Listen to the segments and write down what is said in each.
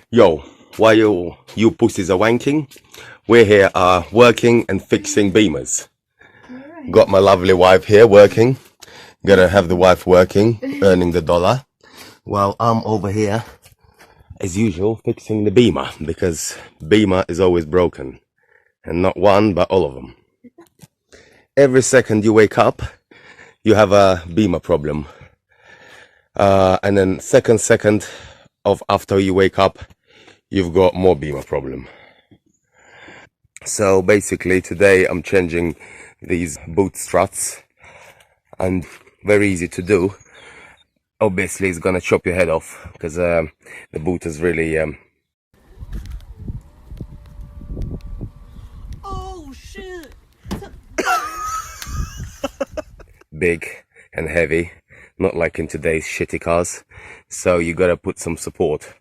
Yo, why you pussies are wanking? We're here working and fixing beamers. Got my lovely wife here working. Gonna have the wife working, earning the dollar, while I'm over here, as usual, fixing the beamer, because beamer is always broken. And not one, but all of them. Every second you wake up, you have a beamer problem. And then second of after you wake up, you've got more beamer problem. So basically today I'm changing these boot struts, and very easy to do. Obviously it's gonna chop your head off because the boot is really oh shit, big and heavy, not like in today's shitty cars, so you gotta put some support.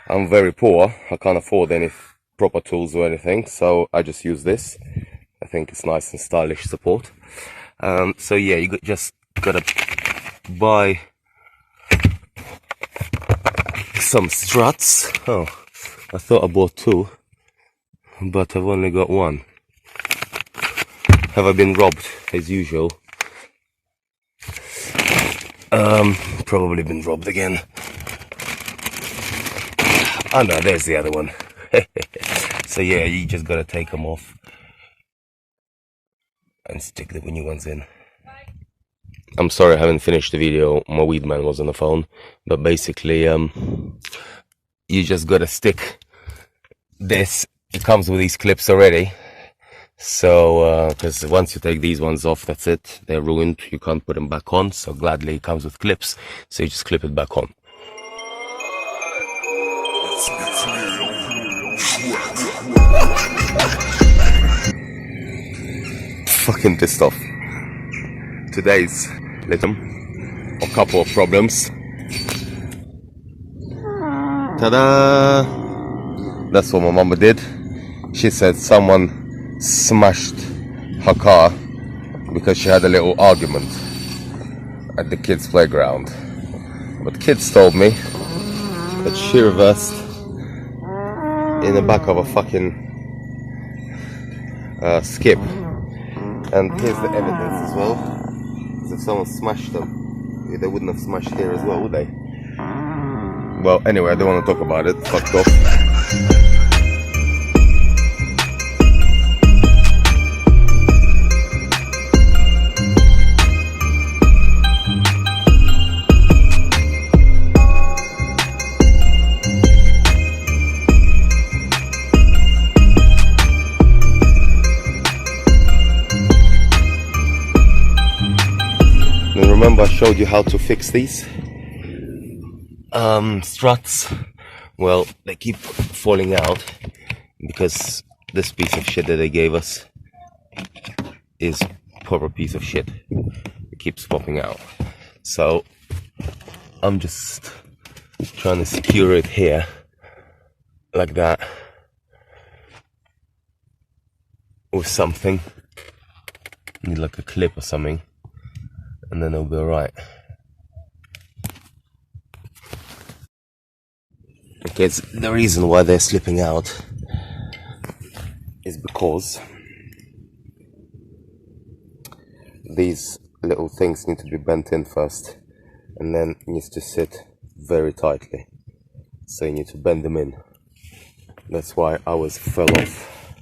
I'm very poor, I can't afford any proper tools or anything, so I just use this. I think it's nice and stylish support. So yeah, you just gotta buy some struts. Oh, I thought I bought two, but I've only got one. Have I been robbed as usual? Probably been robbed again. Oh no, there's the other one. So yeah, you just gotta take them off and stick the new ones in. I'm sorry I haven't finished the video, my weed man was on the phone, but basically you just gotta stick this. It comes with these clips already, so because once you take these ones off, that's it, they're ruined, you can't put them back on. So gladly it comes with clips, so you just clip it back on. Fucking pissed off. Today's little a couple of problems. Ta-da! That's what my mama did. She said someone smashed her car because she had a little argument at the kids' playground. But kids told me that she reversed in the back of a fucking skip. And here's the evidence as well. If someone smashed them, they wouldn't have smashed here as well, would they? Well, anyway, I don't want to talk about it. Fucked off. Remember I showed you how to fix these struts? Well, they keep falling out because this piece of shit that they gave us is proper piece of shit. It keeps popping out. So I'm just trying to secure it here like that with something. Need like a clip or something, and then it'll be alright. Okay, the reason why they're slipping out is because these little things need to be bent in first, and then it needs to sit very tightly. So you need to bend them in. That's why ours fell off.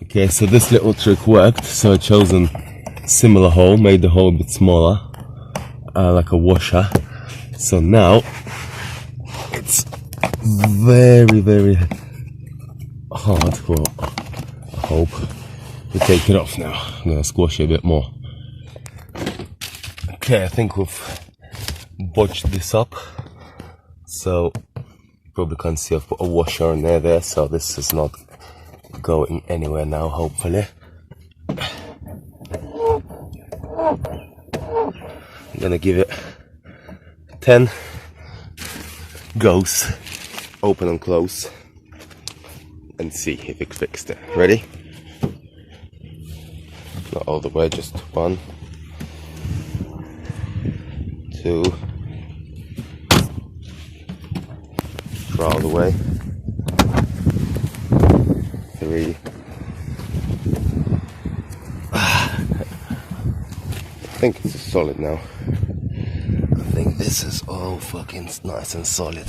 Okay, so this little trick worked. So I chosen similar hole, made the hole a bit smaller, like a washer. So now it's very hard. Well, I hope to take it off now. I'm gonna squash it a bit more. Okay, I think we've botched this up. So you probably can't see I've put a washer in there, so this is not going anywhere now, hopefully. I'm gonna give it 10 goes, open and close, and see if it fixed it. Ready? Not all the way, just 1, 2, extra out of the way. 3. I think it's solid now. I think this is all fucking nice and solid.